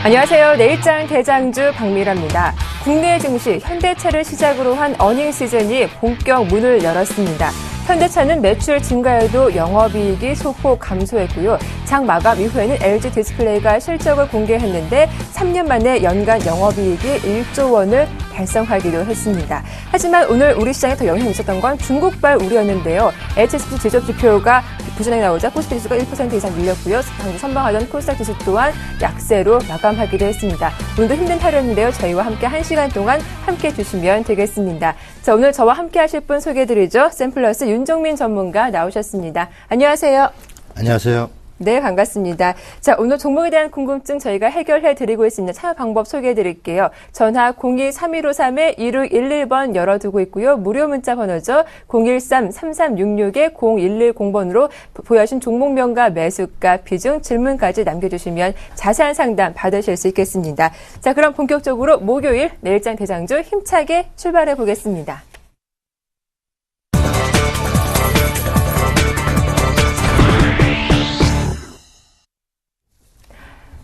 안녕하세요. 내일장 대장주 박미라입니다. 국내 증시 현대차를 시작으로 한 어닝 시즌이 본격 문을 열었습니다. 현대차는 매출 증가에도 영업이익이 소폭 감소했고요. 장 마감 이후에는 LG 디스플레이가 실적을 공개했는데 3년 만에 연간 영업이익이 1조 원을 달성하기도 했습니다. 하지만 오늘 우리 시장에 더 영향이 있었던 건 중국발 우려였는데요. HSBC 제조업 지표가 부진하게 나오자 코스피 지수가 1% 이상 밀렸고요. 당주 선방하던 코스닥 지수 또한 약세로 마감하기도 했습니다. 오늘도 힘든 하루였는데요. 저희와 함께 1시간 동안 함께해 주시면 되겠습니다. 자, 오늘 저와 함께 하실 분 소개해드리죠. 샘플러스 윤종민 전문가 나오셨습니다. 안녕하세요. 안녕하세요. 네, 반갑습니다. 자, 오늘 종목에 대한 궁금증 저희가 해결해드리고 있습니다. 참여 방법 소개해드릴게요. 전화 02-3153-2611번 열어두고 있고요. 무료 문자 번호죠. 013-3366-0110번으로 보여주신 종목명과 매수가, 비중, 질문까지 남겨주시면 자세한 상담 받으실 수 있겠습니다. 자, 그럼 본격적으로 목요일 내일장 대장주 힘차게 출발해 보겠습니다.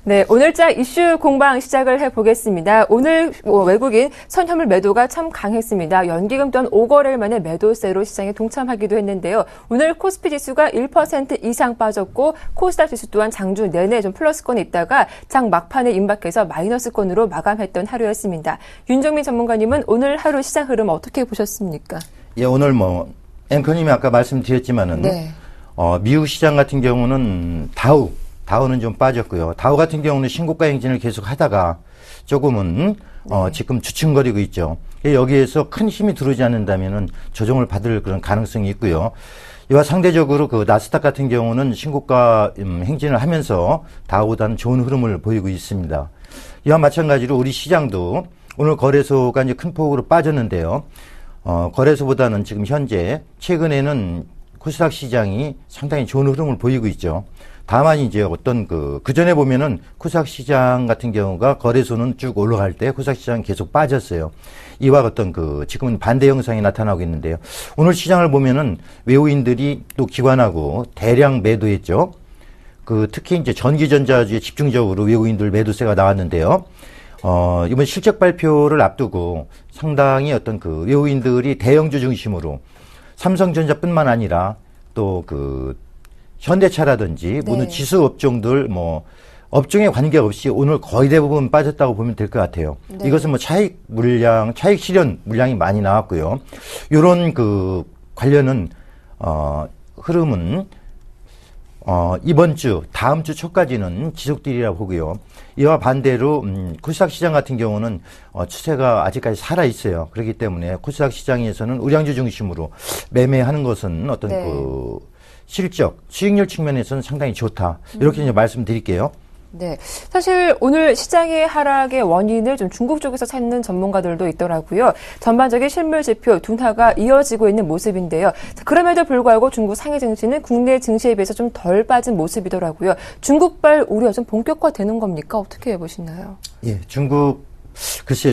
네, 오늘장 이슈 공방 시작을 해보겠습니다. 오늘 외국인 선현물 매도가 참 강했습니다. 연기금 또한 5거래일 만에 매도세로 시장에 동참하기도 했는데요. 오늘 코스피 지수가 1% 이상 빠졌고 코스닥 지수 또한 장주 내내 좀 플러스권에 있다가 장 막판에 임박해서 마이너스권으로 마감했던 하루였습니다. 윤종민 전문가님은 오늘 하루 시장 흐름 어떻게 보셨습니까? 예, 오늘 앵커님이 아까 말씀드렸지만은 네. 미국 시장 같은 경우는 다우는 좀 빠졌고요. 다우 같은 경우는 신고가 행진을 계속 하다가 조금은 지금 주춤거리고 있죠. 여기에서 큰 힘이 들어오지 않는다면은 조정을 받을 그런 가능성이 있고요. 이와 상대적으로 그 나스닥 같은 경우는 신고가 행진을 하면서 다우보다는 좋은 흐름을 보이고 있습니다. 이와 마찬가지로 우리 시장도 오늘 거래소가 이제 큰 폭으로 빠졌는데요. 거래소보다는 지금 현재 최근에는 코스닥 시장이 상당히 좋은 흐름을 보이고 있죠. 다만 이제 어떤 그 전에 보면은 코스닥 시장 같은 경우가 거래소는 쭉 올라갈 때 코스닥 시장이 계속 빠졌어요. 이와 어떤 지금은 반대 형상이 나타나고 있는데요. 오늘 시장을 보면은 외국인들이 또 기관하고 대량 매도했죠. 특히 이제 전기전자주에 집중적으로 외국인들 매도세가 나왔는데요. 이번 실적 발표를 앞두고 상당히 어떤 외국인들이 대형주 중심으로 삼성전자뿐만 아니라 또 현대차라든지 모든 지수 업종들 업종에 관계없이 오늘 거의 대부분 빠졌다고 보면 될 것 같아요. 네. 이것은 차익 실현 물량이 많이 나왔고요. 요런 관련은 흐름은 이번 주, 다음 주 초까지는 지속되리라 보고요. 이와 반대로 코스닥 시장 같은 경우는 추세가 아직까지 살아 있어요. 그렇기 때문에 코스닥 시장에서는 우량주 중심으로 매매하는 것은 어떤 실적, 수익률 측면에서는 상당히 좋다. 이렇게 이제 말씀드릴게요. 네. 사실 오늘 시장의 하락의 원인을 좀 중국 쪽에서 찾는 전문가들도 있더라고요. 전반적인 실물 지표 둔화가 이어지고 있는 모습인데요. 그럼에도 불구하고 중국 상해 증시는 국내 증시에 비해서 좀 덜 빠진 모습이더라고요. 중국발 우려 좀 본격화되는 겁니까? 어떻게 보시나요? 예, 글쎄요,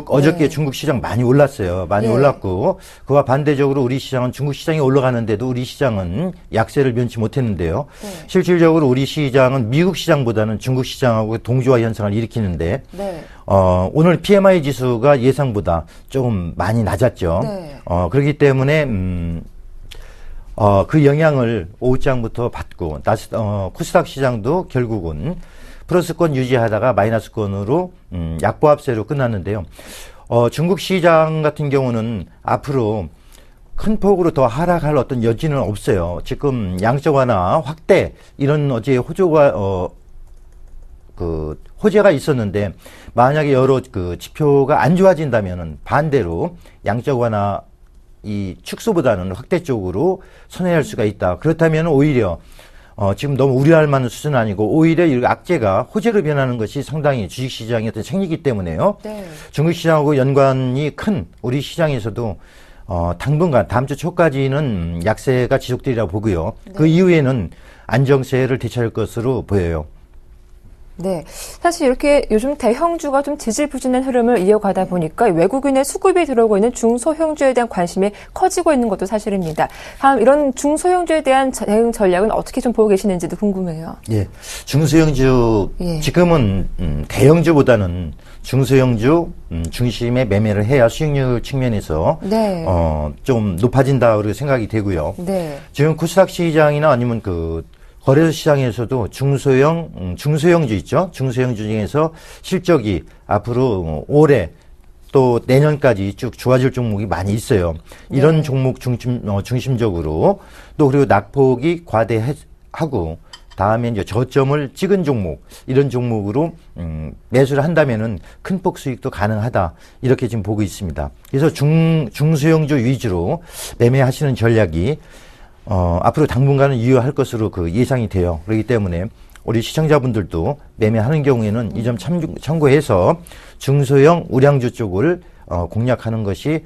어저께 중국 시장 많이 올랐어요. 많이 올랐고, 그와 반대적으로 우리 시장은 중국 시장이 올라가는데도 우리 시장은 약세를 면치 못했는데요. 실질적으로 우리 시장은 미국 시장보다는 중국 시장하고 동조화 현상을 일으키는데, 오늘 PMI 지수가 예상보다 조금 많이 낮았죠. 그렇기 때문에, 그 영향을 오후장부터 받고, 코스닥 시장도 결국은 플러스권 유지하다가 마이너스권으로 약보합세로 끝났는데요. 중국 시장 같은 경우는 앞으로 큰 폭으로 더 하락할 어떤 여지는 없어요. 지금 양적 완화 확대 이런 어제 호재가 있었는데 만약에 여러 지표가 안 좋아진다면은 반대로 양적 완화 이 축소보다는 확대 쪽으로 선회할 수가 있다. 그렇다면 오히려 지금 너무 우려할 만한 수준은 아니고 오히려 이 악재가 호재로 변하는 것이 상당히 주식시장의 어떤 생리기 때문에요. 중국 시장하고 연관이 큰 우리 시장에서도 당분간 다음 주 초까지는 약세가 지속되리라 보고요. 그 이후에는 안정세를 되찾을 것으로 보여요. 네. 사실 이렇게 요즘 대형주가 좀 지지부진한 흐름을 이어가다 보니까 외국인의 수급이 들어오고 있는 중소형주에 대한 관심이 커지고 있는 것도 사실입니다. 다음 이런 중소형주에 대한 대응 전략은 어떻게 좀 보고 계시는지도 궁금해요. 예. 중소형주, 예. 지금은 대형주보다는 중소형주 중심의 매매를 해야 수익률 측면에서 네. 좀 높아진다 그렇게 생각이 되고요. 네. 지금 코스닥 시장이나 아니면 그 거래소 시장에서도 중소형주 있죠. 중소형주 중에서 실적이 앞으로 올해 또 내년까지 쭉 좋아질 종목이 많이 있어요. 이런 네. 종목 중심적으로 또 그리고 낙폭이 과대하고 다음에 이제 저점을 찍은 종목 이런 종목으로 매수를 한다면은 큰 폭 수익도 가능하다 이렇게 지금 보고 있습니다. 그래서 중소형주 위주로 매매하시는 전략이 앞으로 당분간은 유효할 것으로 그 예상이 돼요. 그렇기 때문에 우리 시청자분들도 매매하는 경우에는 이 점 참고해서 중소형 우량주 쪽을 공략하는 것이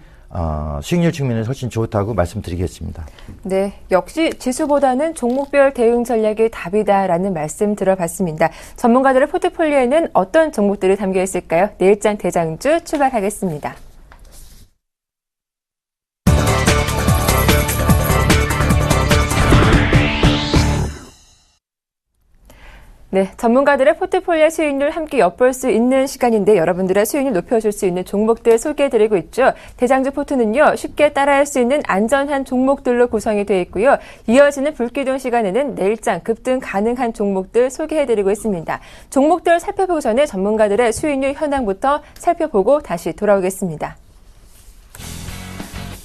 수익률 측면에서 훨씬 좋다고 말씀드리겠습니다. 네, 역시 지수보다는 종목별 대응 전략이 답이다라는 말씀 들어봤습니다. 전문가들의 포트폴리오에는 어떤 종목들이 담겨 있을까요? 내일장 대장주 출발하겠습니다. 네, 전문가들의 포트폴리오 수익률 함께 엿볼 수 있는 시간인데 여러분들의 수익률 높여줄 수 있는 종목들 소개해드리고 있죠. 대장주 포트는요, 쉽게 따라할 수 있는 안전한 종목들로 구성이 되어 있고요. 이어지는 불기둥 시간에는 내일장 급등 가능한 종목들 소개해드리고 있습니다. 종목들 살펴보기 전에 전문가들의 수익률 현황부터 살펴보고 다시 돌아오겠습니다.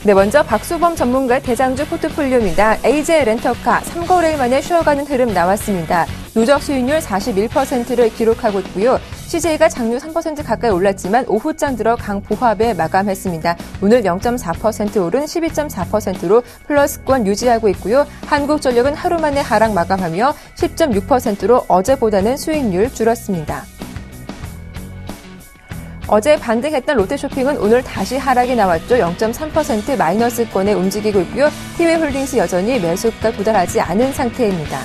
네, 먼저 박수범 전문가의 대장주 포트폴리오입니다. AJ 렌터카 3거래일 만에 쉬어가는 흐름 나왔습니다. 누적 수익률 41%를 기록하고 있고요. CJ가 장유 3% 가까이 올랐지만 오후장 들어 강보합에 마감했습니다. 오늘 0.4% 오른 12.4%로 플러스권 유지하고 있고요. 한국전력은 하루 만에 하락 마감하며 10.6%로 어제보다는 수익률 줄었습니다. 어제 반등했던 롯데쇼핑은 오늘 다시 하락이 나왔죠. 0.3% 마이너스권에 움직이고 있고요. 티웨이홀딩스 여전히 매수가 도달하지 않은 상태입니다.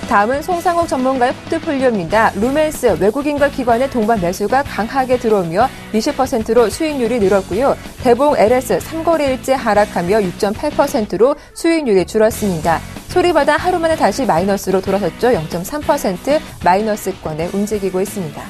다음은 송상욱 전문가의 포트폴리오입니다. 루멘스 외국인과 기관의 동반 매수가 강하게 들어오며 20%로 수익률이 늘었고요. 대봉 LS 3거래일째 하락하며 6.8%로 수익률이 줄었습니다. 소리바다 하루 만에 다시 마이너스로 돌아섰죠. 0.3% 마이너스권에 움직이고 있습니다.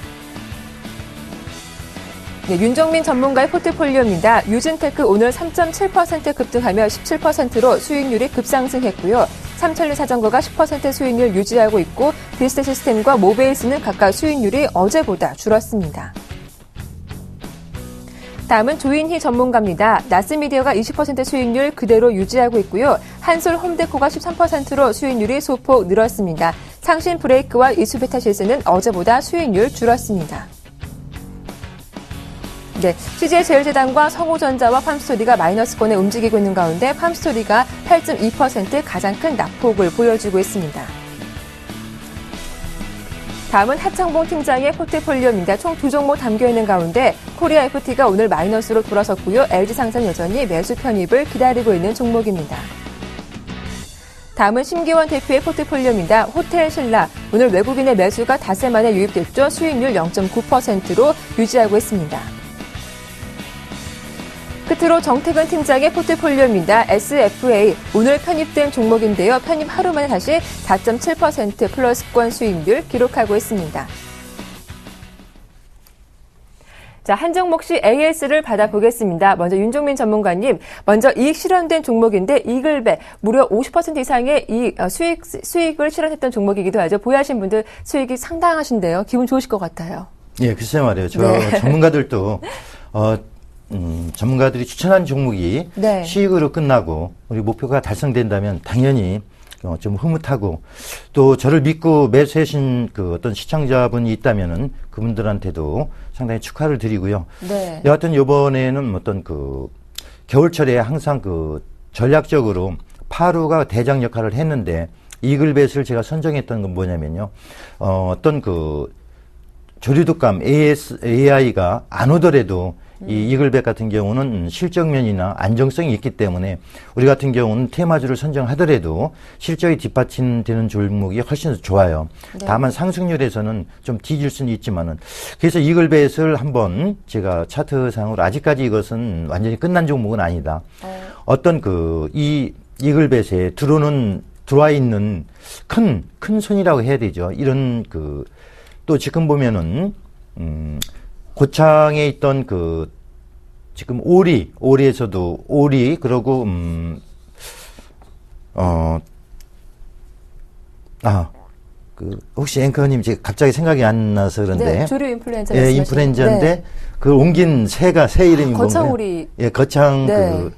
네, 윤정민 전문가의 포트폴리오입니다. 유진테크 오늘 3.7% 급등하며 17%로 수익률이 급상승했고요. 삼천리 자전거가 10% 수익률 유지하고 있고 비스트 시스템과 모베이스는 각각 수익률이 어제보다 줄었습니다. 다음은 조인희 전문가입니다. 나스미디어가 20% 수익률 그대로 유지하고 있고요. 한솔 홈데코가 13%로 수익률이 소폭 늘었습니다. 상신 브레이크와 이수베타시스는 어제보다 수익률 줄었습니다. 네, CJ제일제당과 성우전자와 팜스토리가 마이너스권에 움직이고 있는 가운데 팜스토리가 8.2% 가장 큰 낙폭을 보여주고 있습니다. 다음은 하창봉 팀장의 포트폴리오입니다. 총 2종목 담겨있는 가운데 코리아 FT가 오늘 마이너스로 돌아섰고요. LG상선 여전히 매수 편입을 기다리고 있는 종목입니다. 다음은 심기원 대표의 포트폴리오입니다. 호텔신라 오늘 외국인의 매수가 닷새 만에 유입됐죠. 수익률 0.9%로 유지하고 있습니다. 끝으로 정태근 팀장의 포트폴리오입니다. SFA 오늘 편입된 종목인데요. 편입 하루 만에 다시 4.7% 플러스권 수익률 기록하고 있습니다. 자, 한 종목씩 AS를 받아보겠습니다. 먼저 윤종민 전문가님, 먼저 이익 실현된 종목인데 이글베 무려 50% 이상의 수익을 실현했던 종목이기도 하죠. 보유하신 분들 수익이 상당하신데요. 기분 좋으실 것 같아요. 예, 글쎄 말이에요. 네. 전문가들도 전문가들이 추천한 종목이 네. 수익으로 끝나고 우리 목표가 달성된다면 당연히 좀 흐뭇하고 또 저를 믿고 매수하신 그 어떤 시청자분이 있다면은 그분들한테도 상당히 축하를 드리고요. 네. 여하튼 이번에는 어떤 그 겨울철에 항상 그 전략적으로 파루가 대장 역할을 했는데 이글벳을 제가 선정했던 건 뭐냐면요. 어떤 그 조류독감 AI가 안 오더라도 이 이글벳 같은 경우는 실적면이나 안정성이 있기 때문에 우리 같은 경우는 테마주를 선정하더라도 실적이 뒷받침되는 종목이 훨씬 더 좋아요. 네. 다만 상승률에서는 좀 뒤질 수는 있지만은 그래서 이글벳을 한번 제가 차트상으로 아직까지 이것은 완전히 끝난 종목은 아니다. 어떤 이 이글벳에 들어와 있는 큰 손이라고 해야 되죠. 이런 또 지금 보면은 고창에 있던 지금 오리에서도 그러고 혹시 앵커님 제가 갑자기 생각이 안 나서 그런데 네, 조류 인플루엔자 예, 인플루엔자인데 네. 그 옮긴 새 이름이 뭔가요? 거창오리. 예, 거창 네.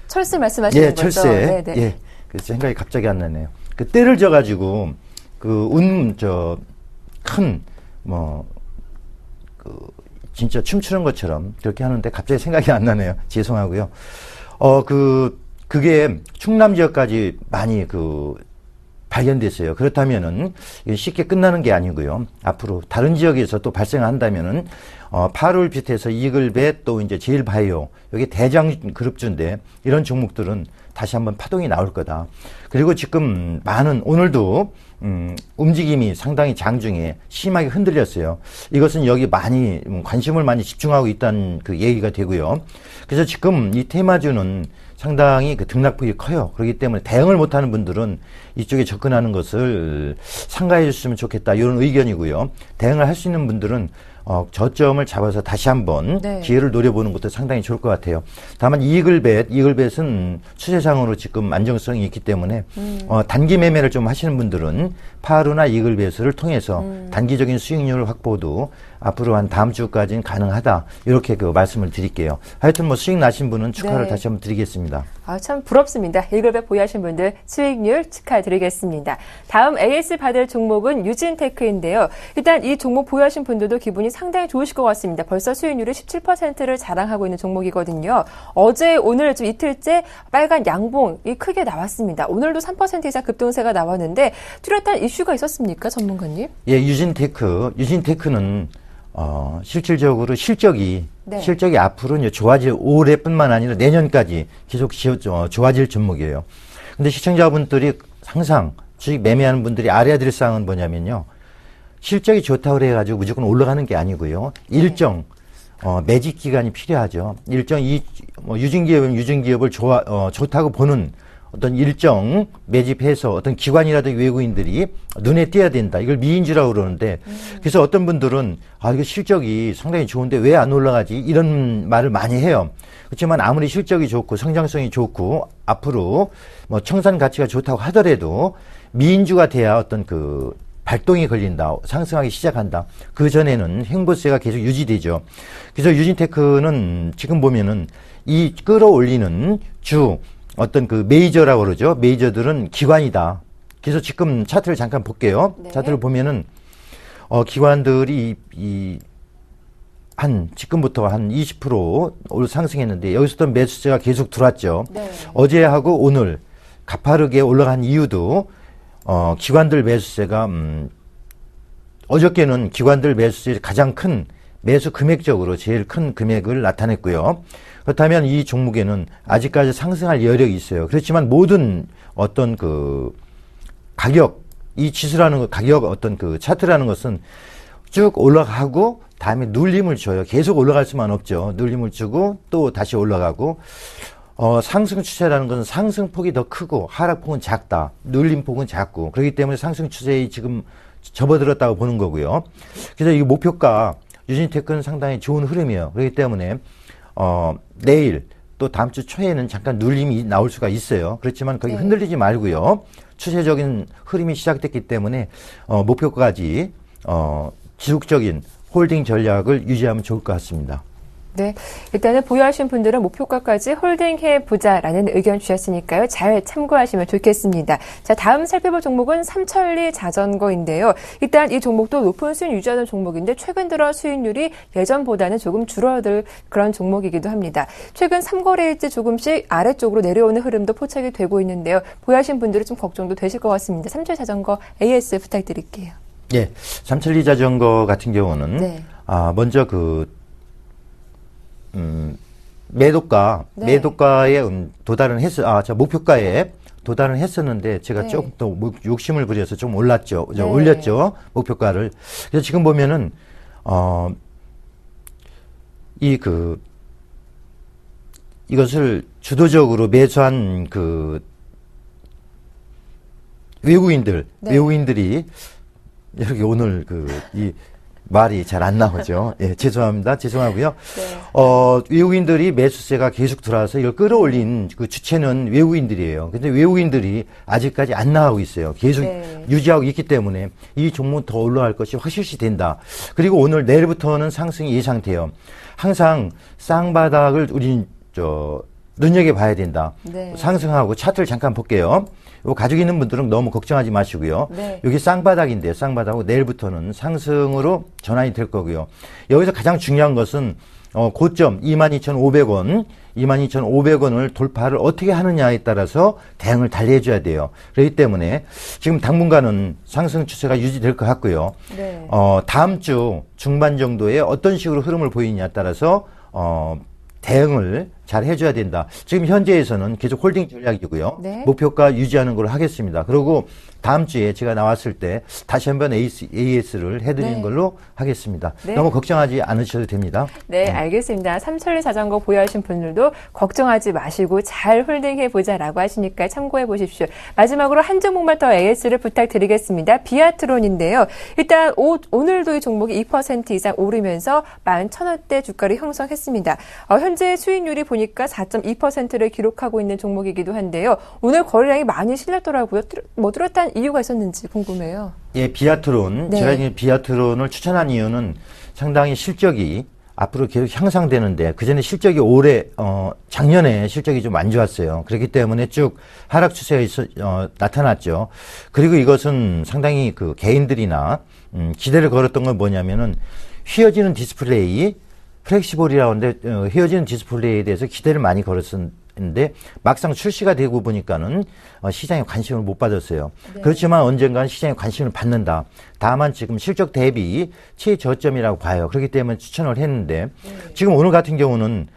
철새 말씀하시는 예, 거죠? 철새. 네네. 예. 그래서 생각이 갑자기 안 나네요. 때를 져가지고, 진짜 춤추는 것처럼 그렇게 하는데 갑자기 생각이 안 나네요. 죄송하고요. 그게 충남 지역까지 많이 발견됐어요. 그렇다면은 쉽게 끝나는 게 아니고요. 앞으로 다른 지역에서 또 발생한다면은 파를 비롯해서 이글벳 또 이제 제일바이오 여기 대장 그룹주인데 이런 종목들은 다시 한번 파동이 나올 거다. 그리고 지금 오늘도 움직임이 상당히 장중에 심하게 흔들렸어요. 이것은 여기 많이 관심을 많이 집중하고 있다는 얘기가 되고요. 그래서 지금 이 테마주는 상당히 등락폭이 커요. 그렇기 때문에 대응을 못하는 분들은 이쪽에 접근하는 것을 삼가해 줬으면 좋겠다. 이런 의견이고요. 대응을 할 수 있는 분들은 저점을 잡아서 다시 한번 네. 기회를 노려보는 것도 상당히 좋을 것 같아요. 다만 이글벳은 추세상으로 지금 안정성이 있기 때문에 단기 매매를 좀 하시는 분들은 파루나 이글벳을 통해서 단기적인 수익률 확보도 앞으로 한 다음 주까지는 가능하다. 이렇게 말씀을 드릴게요. 하여튼 수익 나신 분은 축하를 네. 다시 한번 드리겠습니다. 참 부럽습니다. 이글벳 보유하신 분들 수익률 축하드리겠습니다. 다음 AS 받을 종목은 유진테크인데요. 일단 이 종목 보유하신 분들도 기분이 상당히 좋으실 것 같습니다. 벌써 수익률이 17%를 자랑하고 있는 종목이거든요. 어제 오늘 좀 이틀째 빨간 양봉이 크게 나왔습니다. 오늘도 3% 이상 급등세가 나왔는데 뚜렷한 이슈가 있었습니까, 전문가님? 예, 유진테크는 실질적으로 실적이 앞으로 이제 좋아질 올해뿐만 아니라 내년까지 계속 좋아질 종목이에요. 근데 시청자분들이 항상 주식 매매하는 분들이 알아야 될 사항은 뭐냐면요. 실적이 좋다고 해가지고 무조건 올라가는 게 아니고요. 일정 매집 기간이 필요하죠. 일정 유진기업은 유진기업을 좋다고 보는 어떤 일정 매집해서 어떤 기관이라든지 외국인들이 눈에 띄어야 된다. 이걸 미인주라고 그러는데 그래서 어떤 분들은 이거 실적이 상당히 좋은데 왜 안 올라가지? 이런 말을 많이 해요. 그렇지만 아무리 실적이 좋고 성장성이 좋고 앞으로 청산 가치가 좋다고 하더라도 미인주가 돼야 어떤 발동이 걸린다. 상승하기 시작한다. 그 전에는 횡보세가 계속 유지되죠. 그래서 유진테크는 지금 보면은 이 끌어올리는 어떤 메이저라고 그러죠. 메이저들은 기관이다. 그래서 지금 차트를 잠깐 볼게요. 네. 차트를 보면은, 기관들이 지금부터 한 20% 상승했는데, 여기서도 매수세가 계속 들어왔죠. 네. 어제하고 오늘 가파르게 올라간 이유도, 기관들 매수세가, 어저께는 기관들 매수세 가장 큰 매수 금액적으로 제일 큰 금액을 나타냈고요. 그렇다면 이 종목에는 아직까지 상승할 여력이 있어요. 그렇지만 모든 어떤 가격, 이 지수라는 거, 가격 어떤 차트라는 것은 쭉 올라가고 다음에 눌림을 줘요. 계속 올라갈 수만 없죠. 눌림을 주고 또 다시 올라가고, 상승 추세라는 것은 상승폭이 더 크고 하락폭은 작다. 눌림폭은 작고. 그렇기 때문에 상승 추세에 지금 접어들었다고 보는 거고요. 그래서 이 목표가 유진테크는 상당히 좋은 흐름이에요. 그렇기 때문에 내일 또 다음 주 초에는 잠깐 눌림이 나올 수가 있어요. 그렇지만 거기 흔들리지 말고요. 추세적인 흐름이 시작됐기 때문에 목표까지 지속적인 홀딩 전략을 유지하면 좋을 것 같습니다. 네, 일단은 보유하신 분들은 목표가까지 홀딩해보자라는 의견 주셨으니까요. 잘 참고하시면 좋겠습니다. 자, 다음 살펴볼 종목은 삼천리 자전거인데요. 일단 이 종목도 높은 수익 유지하는 종목인데 최근 들어 수익률이 예전보다는 조금 줄어들 그런 종목이기도 합니다. 최근 3거래일째 조금씩 아래쪽으로 내려오는 흐름도 포착이 되고 있는데요. 보유하신 분들은 좀 걱정도 되실 것 같습니다. 삼천리 자전거 AS 부탁드릴게요. 예, 삼천리 자전거 같은 경우는 네. 먼저 매도가에 도달은 목표가에 도달은 했었는데 제가 네. 조금 더 욕심을 부려서 좀 올랐죠. 네. 올렸죠. 목표가를. 그래서 지금 보면은, 이것을 주도적으로 매수한 외국인들이 여기 오늘 이 말이 잘 안 나오죠. 예, 죄송하고요. 네. 외국인들이 매수세가 계속 들어와서 이걸 끌어올린 그 주체는 외국인들이에요. 근데 외국인들이 아직까지 안 나가고 있어요. 계속 네. 유지하고 있기 때문에 이 종목 더 올라갈 것이 확실시 된다. 그리고 오늘 내일부터는 상승이 예상돼요. 항상 쌍바닥을 우린 눈여겨봐야 된다. 네. 상승하고 차트를 잠깐 볼게요. 요 가지고 있는 분들은 너무 걱정하지 마시고요. 네. 여기 쌍바닥인데요. 쌍바닥하고 내일부터는 상승으로 전환이 될 거고요. 여기서 가장 중요한 것은 고점 22,500원, 22,500원을 돌파를 어떻게 하느냐에 따라서 대응을 달리해줘야 돼요. 그렇기 때문에 지금 당분간은 상승 추세가 유지될 것 같고요. 네. 다음 주 중반 정도에 어떤 식으로 흐름을 보이느냐에 따라서 대응을 잘 해줘야 된다. 지금 현재에서는 계속 홀딩 전략이고요. 네. 목표가 유지하는 걸로 하겠습니다. 그리고 다음 주에 제가 나왔을 때 다시 한번 AS를 해드리는 네. 걸로 하겠습니다. 네. 너무 걱정하지 않으셔도 됩니다. 네, 알겠습니다. 삼천리 자전거 보유하신 분들도 걱정하지 마시고 잘 홀딩해보자라고 하시니까 참고해 보십시오. 마지막으로 한 종목만 더 AS를 부탁드리겠습니다. 비아트론인데요. 일단 오늘도 이 종목이 2% 이상 오르면서 11,000원대 주가를 형성했습니다. 현재 수익률이 보니까 4.2%를 기록하고 있는 종목이기도 한데요. 오늘 거래량이 많이 실렸더라고요. 뚜렷한 이유가 있었는지 궁금해요. 예, 비아트론. 네. 제가 이제 비아트론을 추천한 이유는 상당히 실적이 앞으로 계속 향상되는데 그전에 실적이 작년에 실적이 좀 안 좋았어요. 그렇기 때문에 쭉 하락 추세가 나타났죠. 그리고 이것은 상당히 개인들이나 기대를 걸었던 건 뭐냐면은 휘어지는 디스플레이, 플렉시볼이라고 하는데 휘어지는 디스플레이에 대해서 기대를 많이 걸었었는데 막상 출시가 되고 보니까는 시장에 관심을 못 받았어요. 네. 그렇지만 언젠가는 시장에 관심을 받는다. 다만 지금 실적 대비 최저점이라고 봐요. 그렇기 때문에 추천을 했는데 지금 오늘 같은 경우는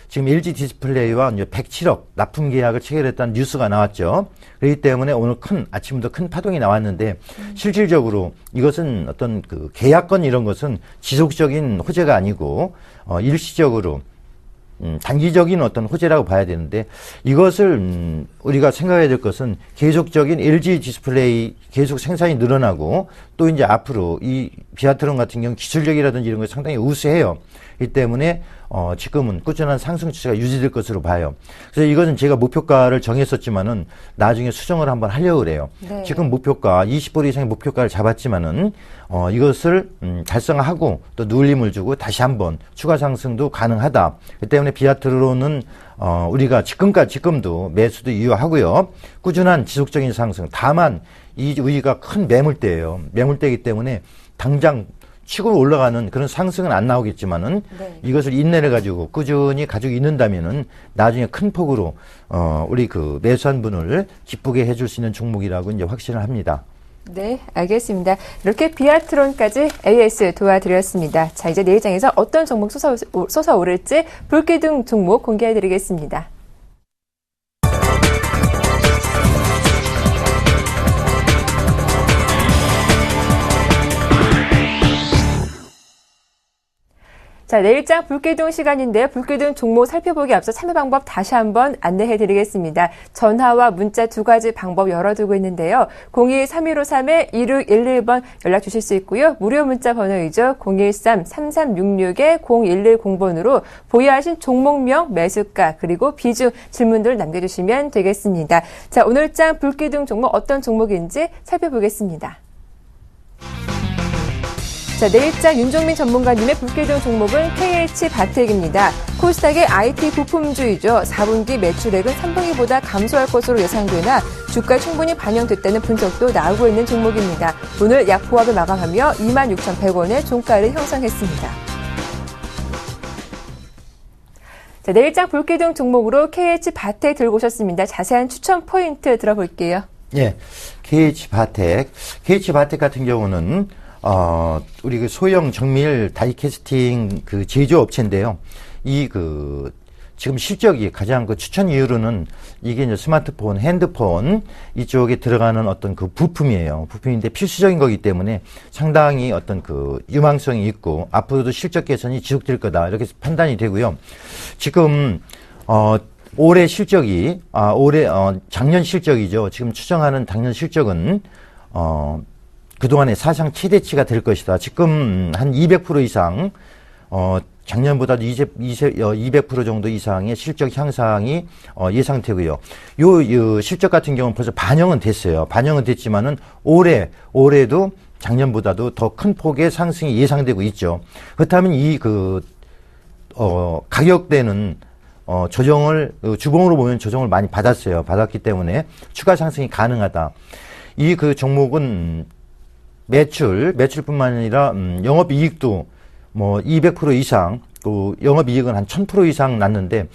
지금 LG 디스플레이와 이제 107억 납품 계약을 체결했다는 뉴스가 나왔죠. 그렇기 때문에 오늘 아침부터 큰 파동이 나왔는데 실질적으로 이것은 어떤 계약건 이런 것은 지속적인 호재가 아니고 일시적으로 단기적인 어떤 호재라고 봐야 되는데 이것을 우리가 생각해야 될 것은 계속적인 LG 디스플레이 계속 생산이 늘어나고 또 이제 앞으로 이 비아트론 같은 경우 기술력이라든지 이런 게 상당히 우수해요. 이 때문에 지금은 꾸준한 상승 추세가 유지될 것으로 봐요. 그래서 이것은 제가 목표가를 정했었지만은 나중에 수정을 한번 하려고 그래요. 네. 지금 목표가 20% 이상의 목표가를 잡았지만은 이것을 달성하고 또 눌림을 주고 다시 한번 추가 상승도 가능하다. 그 때문에 비아트론은 우리가 지금도 매수도 이유하고요. 꾸준한 지속적인 상승. 다만 이 우리가 큰 매물대예요. 매물대이기 때문에 당장 치고 올라가는 그런 상승은 안 나오겠지만은 네. 이것을 인내를 가지고 꾸준히 가지고 있는다면은 나중에 큰 폭으로 우리 매수한 분을 기쁘게 해줄 수 있는 종목이라고 이제 확신을 합니다. 네, 알겠습니다. 이렇게 비아트론까지 AS 도와드렸습니다. 자, 이제 내일장에서 어떤 종목 솟아오를지 불기둥 종목 공개해드리겠습니다. 자, 내일장 불기둥 시간인데요. 불기둥 종목 살펴보기 앞서 참여 방법 다시 한번 안내해드리겠습니다. 전화와 문자 두 가지 방법 열어두고 있는데요. 02-3153-2611번 연락 주실 수 있고요. 무료 문자 번호이죠. 013-3366-0110번으로 보유하신 종목명, 매수가, 그리고 비중 질문들 남겨주시면 되겠습니다. 자, 오늘장 불기둥 종목 어떤 종목인지 살펴보겠습니다. 자, 내일장 윤종민 전문가님의 불기둥 종목은 KH바텍입니다. 코스닥의 IT 부품주이죠. 4분기 매출액은 3분기보다 감소할 것으로 예상되나 주가에 충분히 반영됐다는 분석도 나오고 있는 종목입니다. 오늘 약보합을 마감하며 26,100원의 종가를 형성했습니다. 자, 내일장 불기둥 종목으로 KH바텍 들고 오셨습니다. 자세한 추천 포인트 들어볼게요. 예, KH바텍 같은 경우는 우리 그 소형 정밀 다이캐스팅 그 제조업체인데요. 지금 실적이 가장 그 추천 이유로는 이게 이제 스마트폰, 핸드폰 이쪽에 들어가는 어떤 그 부품이에요. 부품인데 필수적인 거기 때문에 상당히 어떤 그 유망성이 있고 앞으로도 실적 개선이 지속될 거다. 이렇게 판단이 되고요. 지금, 올해 실적이, 작년 실적이죠. 지금 추정하는 작년 실적은, 그동안의 사상 최대치가 될 것이다. 지금 한 200% 이상, 작년보다도 200% 정도 이상의 실적 향상이 예상되고요. 요 실적 같은 경우는 벌써 반영은 됐어요. 반영은 됐지만은 올해도 작년보다도 더 큰 폭의 상승이 예상되고 있죠. 그렇다면 가격대는 조정을 주봉으로 보면 조정을 많이 받았기 때문에 추가 상승이 가능하다. 그 종목은 매출뿐만 아니라 영업이익도 뭐 200% 이상, 그 영업이익은 한 1000% 이상 났는데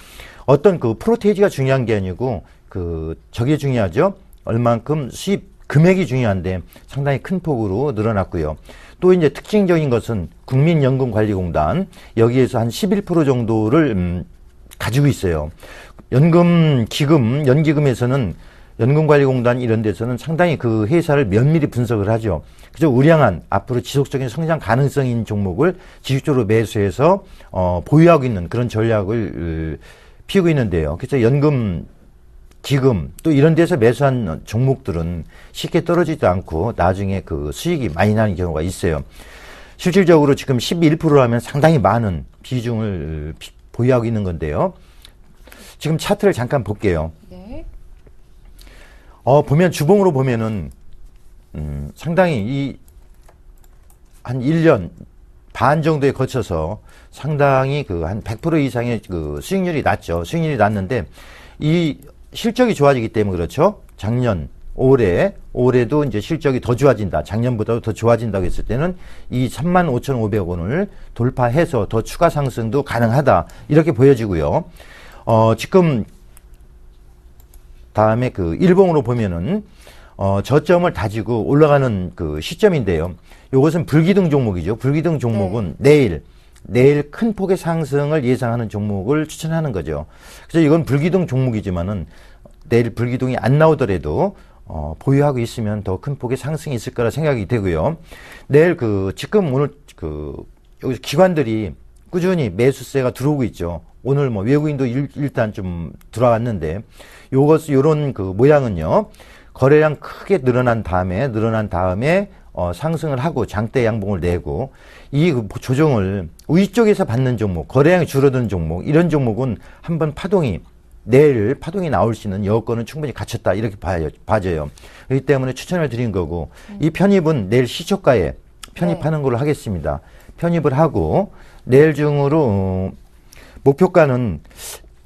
어떤 그 프로테이지가 중요한 게 아니고 저게 중요하죠. 얼만큼 수입 금액이 중요한데 상당히 큰 폭으로 늘어났고요. 또 이제 특징적인 것은 국민연금관리공단 여기에서 한 11% 정도를 가지고 있어요. 연기금에서는 연금관리공단 이런 데서는 상당히 그 회사를 면밀히 분석을 하죠. 그래서 우량한 앞으로 지속적인 성장 가능성인 종목을 지속적으로 매수해서 보유하고 있는 그런 전략을 피우고 있는데요. 그래서 연금, 기금 또 이런 데서 매수한 종목들은 쉽게 떨어지지 않고 나중에 그 수익이 많이 나는 경우가 있어요. 실질적으로 지금 11%라면 상당히 많은 비중을 보유하고 있는 건데요. 지금 차트를 잠깐 볼게요. 네. 보면 주봉으로 보면은 상당히 한 1년 반 정도에 거쳐서 상당히 한 100% 이상의 그 수익률이 났죠. 수익률이 났는데 이 실적이 좋아지기 때문에 그렇죠. 작년, 올해도 이제 실적이 더 좋아진다. 작년보다도 더 좋아진다고 했을 때는 이 35,500원을 돌파해서 더 추가 상승도 가능하다. 이렇게 보여지고요. 지금 다음에 일봉으로 보면은 저점을 다지고 올라가는 그 시점인데요. 이것은 불기둥 종목이죠. 불기둥 종목은 내일 큰 폭의 상승을 예상하는 종목을 추천하는 거죠. 그래서 이건 불기둥 종목이지만은 내일 불기둥이 안 나오더라도 보유하고 있으면 더 큰 폭의 상승이 있을 거라 생각이 되고요. 내일 지금 오늘 여기서 기관들이 꾸준히 매수세가 들어오고 있죠. 오늘 뭐 외국인도 일단 좀 들어왔는데 요런 모양은요. 거래량 크게 늘어난 다음에 상승을 하고 장대 양봉을 내고 이 조정을 위쪽에서 받는 종목, 거래량이 줄어드는 종목, 이런 종목은 한번 내일 파동이 나올 수 있는 여건은 충분히 갖췄다. 이렇게 봐져요. 그렇기 때문에 추천을 드린 거고 이 편입은 내일 시초가에 편입하는 걸로 하겠습니다. 편입을 하고 내일 중으로 목표가는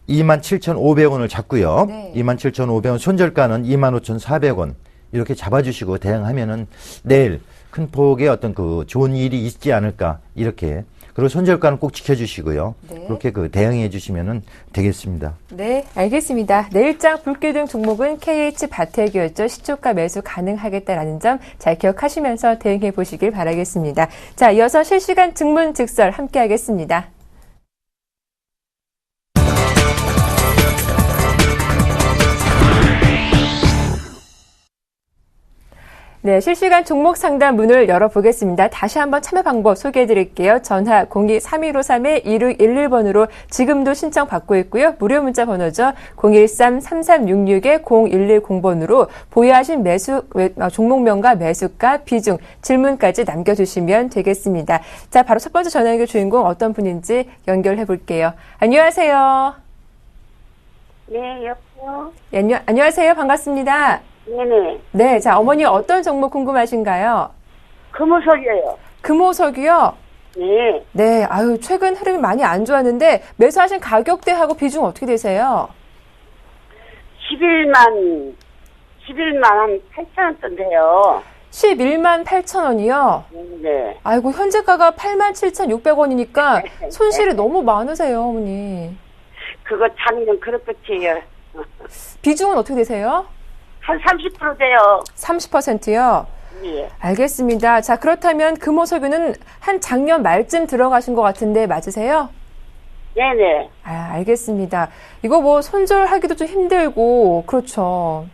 27,500원을 잡고요. 네. 27,500원 손절가는 25,400원 이렇게 잡아주시고 대응하면은 내일 큰 폭의 어떤 좋은 일이 있지 않을까 이렇게. 그리고 손절가는 꼭 지켜주시고요. 네. 그렇게 대응해 주시면은 되겠습니다. 네, 알겠습니다. 내일장 불기둥 종목은 KH바텍이었죠. 시초가 매수 가능하겠다라는 점 잘 기억하시면서 대응해 보시길 바라겠습니다. 자, 이어서 실시간 증문즉설 함께 하겠습니다. 네, 실시간 종목 상담 문을 열어보겠습니다. 다시 한번 참여 방법 소개해드릴게요. 전화 02-3253-2611번으로 지금도 신청 받고 있고요. 무료 문자 번호죠. 013-3366-0110번으로 보유하신 종목명과 매수가, 비중, 질문까지 남겨주시면 되겠습니다. 자, 바로 첫 번째 전화 연결 주인공 어떤 분인지 연결해 볼게요. 안녕하세요. 네, 여보세요. 네, 안녕하세요. 반갑습니다. 네네. 네, 자, 어머니 어떤 종목 궁금하신가요? 금호석이에요. 금호석이요? 네. 네, 최근 흐름이 많이 안 좋았는데 매수하신 가격대하고 비중 어떻게 되세요? 11만 한 8,000원대인데요. 11만 8천 원이요? 네. 아이고, 현재가가 87,600원이니까 손실이 너무 많으세요, 어머니. 그거 작년 그렇겠지요. 비중은 어떻게 되세요? 한 30% 돼요. 30%요? 예. 알겠습니다. 자, 그렇다면 금호석유는 한 작년 말쯤 들어가신 것 같은데 맞으세요? 네네. 아, 알겠습니다. 이거 뭐 손절하기도 좀 힘들고 그렇죠.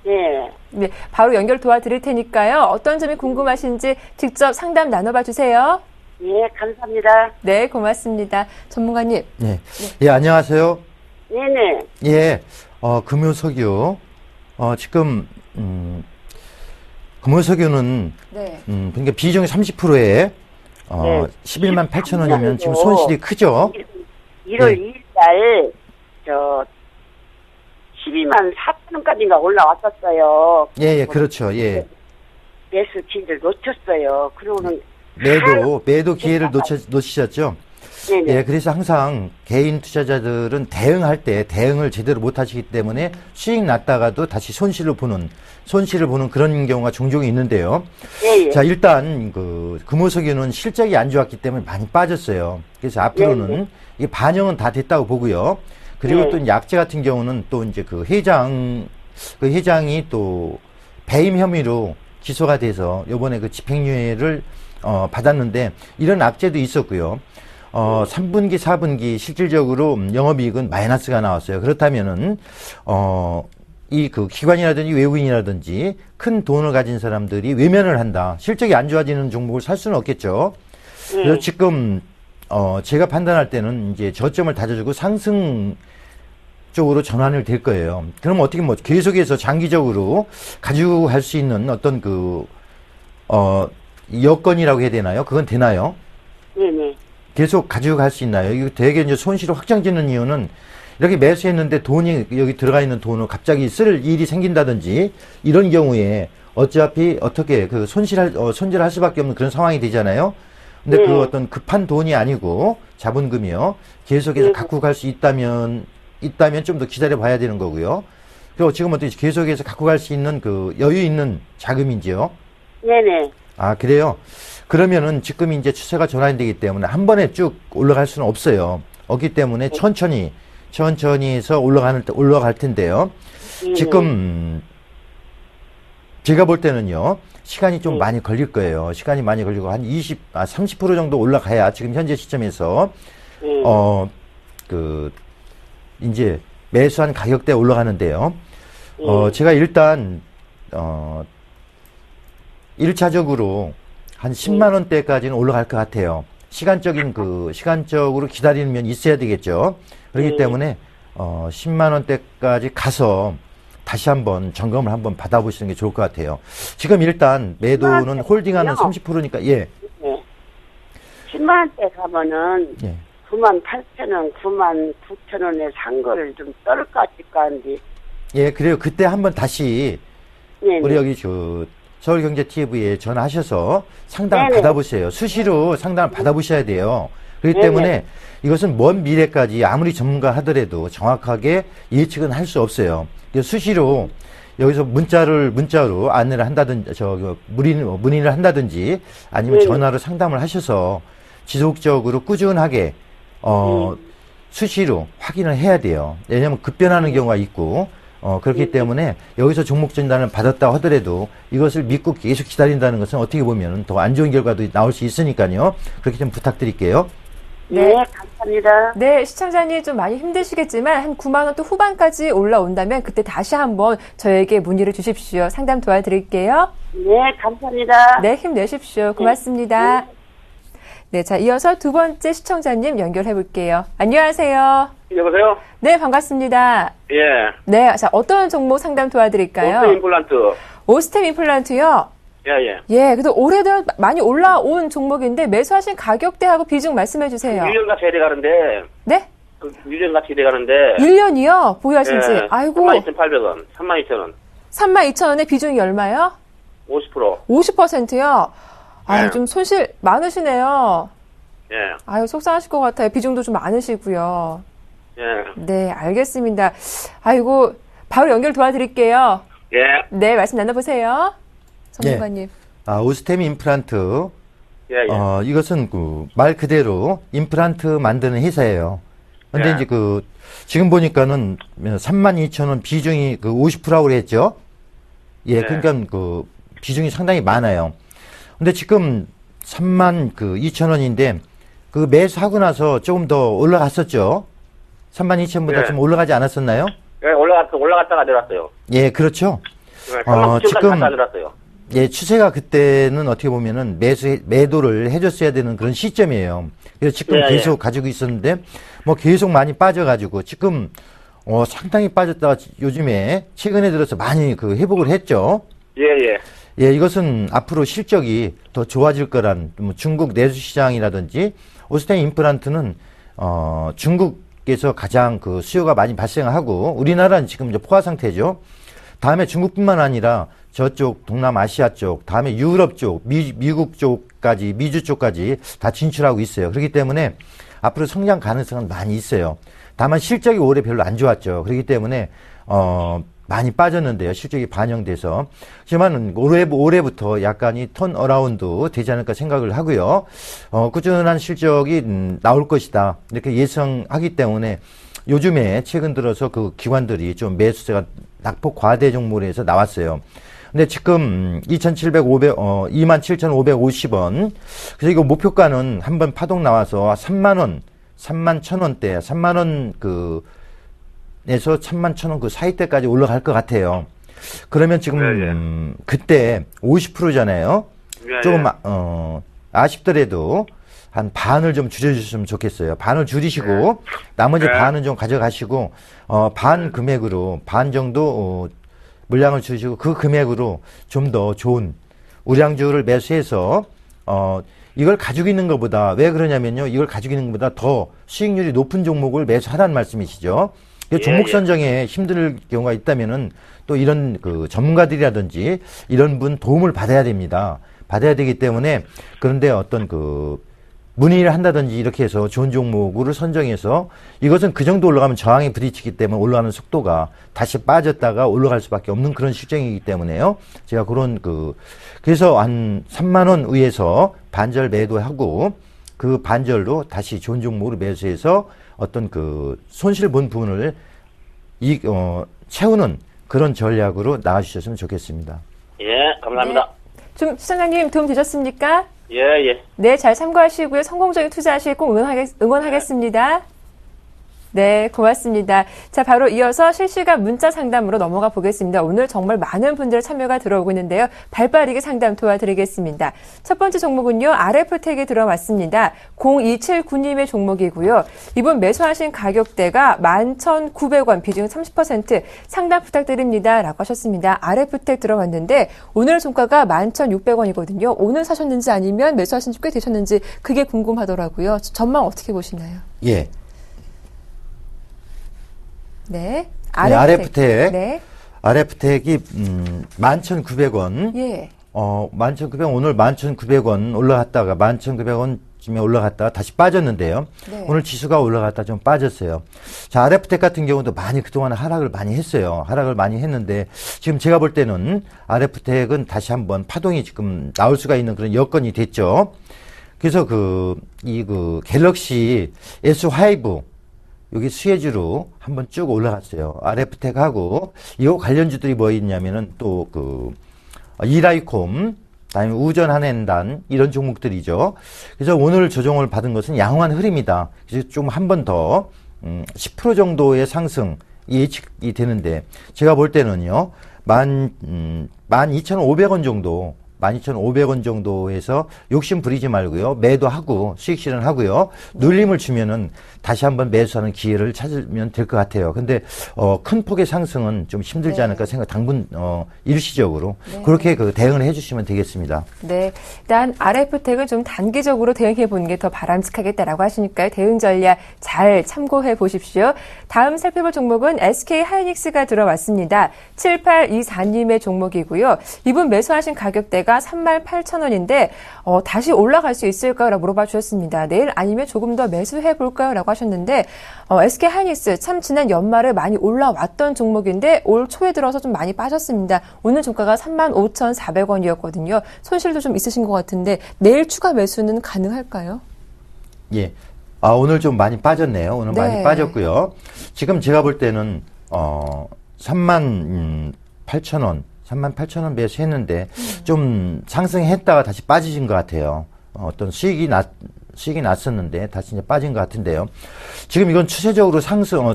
네. 네, 바로 연결 도와드릴 테니까요. 어떤 점이 궁금하신지 직접 상담 나눠봐 주세요. 예, 감사합니다. 네, 고맙습니다. 전문가님. 예. 예, 안녕하세요. 네네. 예, 금요석유. 지금, 금요석유는, 네. 그러니까 비중이 30%에, 네. 11만 8천 원이면 지금 손실이 크죠? 1월 2일 날, 12만 4천 원까지인가 올라왔었어요. 예, 그렇죠. 예. 매수 기회를 놓쳤어요. 그러고는. 매도 기회를 놓치셨죠? 네네. 예, 그래서 항상 개인 투자자들은 대응을 제대로 못 하시기 때문에 수익 났다가도 다시 손실을 보는 그런 경우가 종종 있는데요. 예, 예. 자, 일단, 금호석유는 실적이 안 좋았기 때문에 많이 빠졌어요. 그래서 앞으로는 이게 반영은 다 됐다고 보고요. 그리고 네. 또 약재 같은 경우는 또 이제 회장이 또 배임 혐의로 기소가 돼서 요번에 그 집행유예를 받았는데 이런 악재도 있었고요. 3분기, 4분기 실질적으로 영업이익은 마이너스가 나왔어요. 그렇다면은, 이 기관이라든지 외국인이라든지 큰 돈을 가진 사람들이 외면을 한다. 실적이 안 좋아지는 종목을 살 수는 없겠죠. 그래서 지금, 제가 판단할 때는 이제 저점을 다져주고 상승 쪽으로 전환을 될 거예요. 그럼 어떻게 계속해서 장기적으로 가지고 갈 수 있는 어떤 여건이라고 해야 되나요? 그건 되나요? 네네. 계속 가지고 갈 수 있나요? 이거 되게 이제 손실을 확정짓는 이유는 이렇게 매수했는데 돈이 여기 들어가 있는 돈을 갑자기 쓸 일이 생긴다든지 이런 경우에 어차피 어떻게 손질할 수밖에 없는 그런 상황이 되잖아요. 근데 그 어떤 급한 돈이 아니고 자본금이요. 계속해서 갖고 갈 수 있다면 좀 더 기다려 봐야 되는 거고요. 그리고 지금 어떻게 계속해서 갖고 갈 수 있는 여유 있는 자금인지요. 네네. 아, 그래요? 그러면은 지금 이제 추세가 전환이 되기 때문에 한 번에 쭉 올라갈 수는 없어요. 없기 때문에 천천히 해서 올라갈 텐데요. 지금 제가 볼 때는요, 시간이 좀 많이 걸릴 거예요. 시간이 많이 걸리고 한 30% 정도 올라가야 지금 현재 시점에서, 이제 매수한 가격대 올라가는데요. 제가 일단, 1차적으로 한 10만원대까지는 올라갈 것 같아요. 시간적으로 기다리는 면이 있어야 되겠죠. 그렇기 때문에, 10만원대까지 가서 다시 한번 점검을 한번 받아보시는 게 좋을 것 같아요. 지금 일단 매도는 홀딩하는 30%니까, 예. 네. 10만원대 가면은, 예. 98,000원, 99,000원에 산 거를 좀 떨까 싶까 한데. 예, 그래요. 그때 한번 다시, 네네. 우리 여기 서울경제TV에 전화하셔서 상담을 네네. 받아보세요. 수시로 상담을 받아보셔야 돼요. 그렇기 네네. 때문에 이것은 먼 미래까지 아무리 전문가 하더라도 정확하게 예측은 할 수 없어요. 그래서 수시로 여기서 문자로 안내를 한다든지, 문의를 한다든지 아니면 전화로 상담을 하셔서 지속적으로 꾸준하게, 수시로 확인을 해야 돼요. 왜냐하면 급변하는 경우가 있고, 그렇기 때문에 여기서 종목 진단을 받았다 하더라도 이것을 믿고 계속 기다린다는 것은 어떻게 보면 더 안 좋은 결과도 나올 수 있으니까요. 그렇게 좀 부탁드릴게요. 네, 감사합니다. 네, 시청자님 좀 많이 힘드시겠지만 한 9만 원 또 후반까지 올라온다면 그때 다시 한번 저에게 문의를 주십시오. 상담 도와드릴게요. 네, 감사합니다. 네, 힘내십시오. 고맙습니다. 네, 자, 이어서 두 번째 시청자님 연결해 볼게요. 안녕하세요. 여보세요? 네, 반갑습니다. 예. 네, 자, 어떤 종목 상담 도와드릴까요? 오스템 임플란트. 오스템 임플란트요? 예, 예. 예, 그래도 올해도 많이 올라온 종목인데 매수하신 가격대하고 비중 말씀해 주세요. 1년 같이 돼가는데, 네? 1년 같이 돼가는데. 1년이요? 보유하신 지. 예. 아이고. 32,800원. 32,000원. 32,000원의 비중이 얼마요? 50%. 50%요? 아유, 네. 좀 손실 많으시네요. 예. 아유, 속상하실 것 같아요. 비중도 좀 많으시고요. 예. 네, 알겠습니다. 아이고, 바로 연결 도와드릴게요. 예. 네, 말씀 나눠보세요. 전문가님. 오스템 임플란트. 예, 예. 이것은 말 그대로 임플란트 만드는 회사예요. 근데 예. 이제 지금 보니까는 32,000원 비중이 50%라고 그랬죠? 예, 네. 그러니까 비중이 상당히 많아요. 근데 지금 32,000원인데 그 매수하고 나서 조금 더 올라갔었죠. 32,000원보다 네. 좀 올라가지 않았었나요? 예, 올라갔다가 내려왔어요. 예, 그렇죠. 네, 39,000원까지 지금 갔다 내려왔어요. 예, 추세가 그때는 어떻게 보면은 매도를 해줬어야 되는 그런 시점이에요. 그래서 지금 예, 계속 예. 가지고 있었는데, 뭐 계속 많이 빠져가지고, 지금, 상당히 빠졌다가 요즘에 최근에 들어서 많이 그 회복을 했죠. 예, 예. 예, 이것은 앞으로 실적이 더 좋아질 거란, 뭐 중국 내수 시장이라든지, 오스템 임플란트는, 중국에서 가장 그 수요가 많이 발생하고, 우리나라는 지금 이제 포화 상태죠. 다음에 중국뿐만 아니라 저쪽 동남아시아 쪽, 다음에 유럽 쪽, 미국 쪽까지, 미주 쪽까지 다 진출하고 있어요. 그렇기 때문에 앞으로 성장 가능성은 많이 있어요. 다만 실적이 올해 별로 안 좋았죠. 그렇기 때문에 많이 빠졌는데요. 실적이 반영돼서. 하지만 올해부터 약간이 턴 어라운드 되지 않을까 생각을 하고요. 꾸준한 실적이 나올 것이다. 이렇게 예상하기 때문에 요즘에 최근 들어서 그 기관들이 좀 매수세가 낙폭 과대 종목에서 나왔어요. 근데 지금 27,550원. 그래서 이거 목표가는 한번 파동 나와서 3만원, 31,000원대, 3만원 에서 31,000원 그 사이대까지 올라갈 것 같아요. 그러면 지금, 그때 50%잖아요. 예, 조금, 아쉽더라도 한 반을 좀 줄여주셨으면 좋겠어요. 반을 줄이시고, 나머지 반은 좀 가져가시고, 반 금액으로, 반 정도, 물량을 줄이시고, 그 금액으로 좀 더 좋은 우량주를 매수해서, 이걸 가지고 있는 것보다, 왜 그러냐면요. 이걸 가지고 있는 것보다 더 수익률이 높은 종목을 매수하라는 말씀이시죠. 종목 선정에 힘들 경우가 있다면은 또 이런 그 전문가들이라든지 이런 분 도움을 받아야 됩니다. 받아야 되기 때문에 그런데 어떤 그 문의를 한다든지 이렇게 해서 좋은 종목을 선정해서 이것은 그 정도 올라가면 저항에 부딪히기 때문에 올라가는 속도가 다시 빠졌다가 올라갈 수밖에 없는 그런 실정이기 때문에요. 제가 그런 그래서 한 3만 원 위에서 반절 매도하고 그 반절로 다시 좋은 종목으로 매수해서 어떤 그 손실 본 부분을 채우는 그런 전략으로 나와주셨으면 좋겠습니다. 예, 감사합니다. 좀 시청자님 도움 되셨습니까? 예, 예. 네, 잘 참고하시고요. 성공적인 투자하실 꼭 응원하겠습니다. 네, 고맙습니다. 자, 바로 이어서 실시간 문자 상담으로 넘어가 보겠습니다. 오늘 정말 많은 분들 참여가 들어오고 있는데요. 발빠르게 상담 도와드리겠습니다. 첫 번째 종목은요, RF텍이 들어왔습니다. 0279님의 종목이고요. 이번 매수하신 가격대가 11,900원, 비중 30% 상담 부탁드립니다. 라고 하셨습니다. RF텍 들어왔는데 오늘 종가가 11,600원이거든요. 오늘 사셨는지 아니면 매수하신 지 꽤 되셨는지 그게 궁금하더라고요. 전망 어떻게 보시나요? 예. 네. RF텍. 네. RF텍이 11,900원. 예. 11,900원 오늘 11,900원 올라갔다가 11,900원쯤에 올라갔다가 다시 빠졌는데요. 네. 오늘 지수가 올라갔다 좀 빠졌어요. 자, RF텍 같은 경우도 많이 그동안 하락을 많이 했어요. 하락을 많이 했는데 지금 제가 볼 때는 RF텍은 다시 한번 파동이 지금 나올 수가 있는 그런 여건이 됐죠. 그래서 갤럭시 S5 여기 수혜주로 한번 쭉 올라갔어요. RF텍하고 이 관련주들이 뭐 있냐면은 또 이라이콤, 그다음에 우전한행단 이런 종목들이죠. 그래서 오늘 조정을 받은 것은 양호한 흐름이다. 그래서 좀 한 번 더 10% 정도의 상승 예측이 되는데 제가 볼 때는요 12,500원 정도. 12,500원 정도에서 욕심 부리지 말고요. 매도하고 수익 실현하고요. 눌림을 주면은 다시 한번 매수하는 기회를 찾으면 될 것 같아요. 근데 큰 폭의 상승은 좀 힘들지 않을까 생각 당분 일시적으로 그렇게 대응을 해 주시면 되겠습니다. 네. 일단 RF텍은 좀 단기적으로 대응해 보는 게 더 바람직하겠다라고 하시니까요. 대응 전략 잘 참고해 보십시오. 다음 살펴볼 종목은 SK하이닉스가 들어왔습니다. 7824님의 종목이고요. 이분 매수하신 가격대가 38,000원인데 다시 올라갈 수 있을까요? 물어봐 주셨습니다. 내일 아니면 조금 더 매수해 볼까요? 라고 하셨는데 SK하이닉스 참 지난 연말에 많이 올라왔던 종목인데 올 초에 들어서 좀 많이 빠졌습니다. 오늘 종가가 35,400원이었거든요. 손실도 좀 있으신 것 같은데 내일 추가 매수는 가능할까요? 예. 오늘 좀 많이 빠졌네요. 오늘 네. 많이 빠졌고요. 지금 제가 볼 때는 38,000원, 38,000원 매수했는데 좀 상승했다가 다시 빠지신 것 같아요. 어떤 수익이 났었는데 다시 이제 빠진 것 같은데요. 지금 이건 추세적으로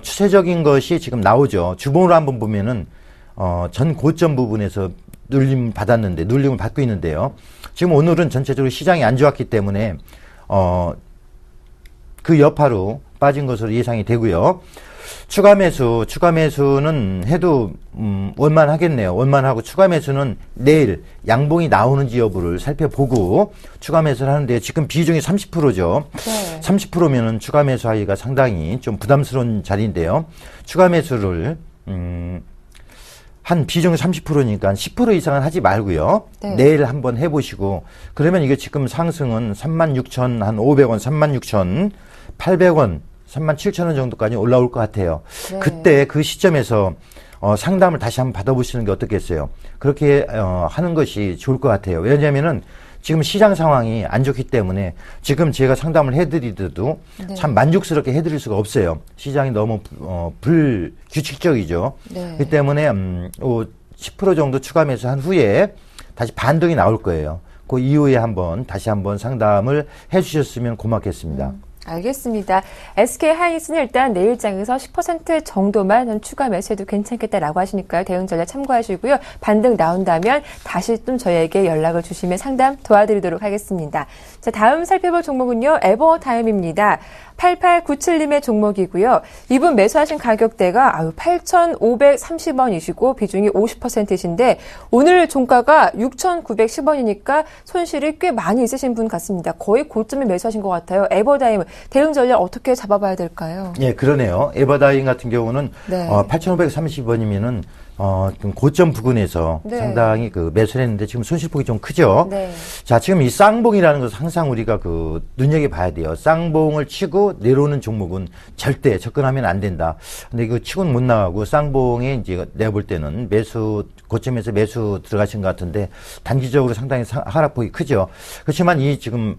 추세적인 것이 지금 나오죠. 주봉으로 한번 보면은 전 고점 부분에서 눌림을 받고 있는데요. 지금 오늘은 전체적으로 시장이 안 좋았기 때문에 그 여파로 빠진 것으로 예상이 되고요. 추가 매수는 해도 원만하겠네요. 원만하고 추가 매수는 내일 양봉이 나오는지 여부를 살펴보고 추가 매수를 하는데 지금 비중이 30%죠. 네. 30%면은 추가 매수하기가 상당히 좀 부담스러운 자리인데요. 추가 매수를 한 비중이 30%니까 10% 이상은 하지 말고요. 네. 내일 한번 해보시고 그러면 이게 지금 상승은 36,500원, 36,800원, 37,000원 정도까지 올라올 것 같아요. 네. 그때 그 시점에서 상담을 다시 한번 받아보시는 게 어떻겠어요? 그렇게 하는 것이 좋을 것 같아요. 왜냐하면은 지금 시장 상황이 안 좋기 때문에 지금 제가 상담을 해드리더라도 네. 참 만족스럽게 해드릴 수가 없어요. 시장이 너무 불규칙적이죠. 네. 그렇기 때문에 10% 정도 추가 매수한 후에 다시 반등이 나올 거예요. 그 이후에 다시 한번 상담을 해주셨으면 고맙겠습니다. 알겠습니다. SK 하이닉스는 일단 내일장에서 10% 정도만 추가 매수해도 괜찮겠다라고 하시니까요. 대응 전략 참고하시고요. 반등 나온다면 다시 좀 저희에게 연락을 주시면 상담 도와드리도록 하겠습니다. 자, 다음 살펴볼 종목은요. 에버타임입니다. 8897님의 종목이고요. 이분 매수하신 가격대가 8,530원이시고 비중이 50%이신데 오늘 종가가 6,910원이니까 손실이 꽤 많이 있으신 분 같습니다. 거의 고점에 매수하신 것 같아요. 에버다임 대응 전략 어떻게 잡아봐야 될까요? 예, 그러네요. 에버다임 같은 경우는 네. 8,530원이면은 좀 고점 부근에서 네. 상당히 매수를 했는데 지금 손실폭이 좀 크죠. 네. 자, 지금 이 쌍봉이라는 것은 항상 우리가 눈여겨봐야 돼요. 쌍봉을 치고 내려오는 종목은 절대 접근하면 안 된다. 근데 이거 치고는 못 나가고 쌍봉에 이제 내가 볼 때는 고점에서 매수 들어가신 것 같은데 단기적으로 상당히 하락폭이 크죠. 그렇지만 이 지금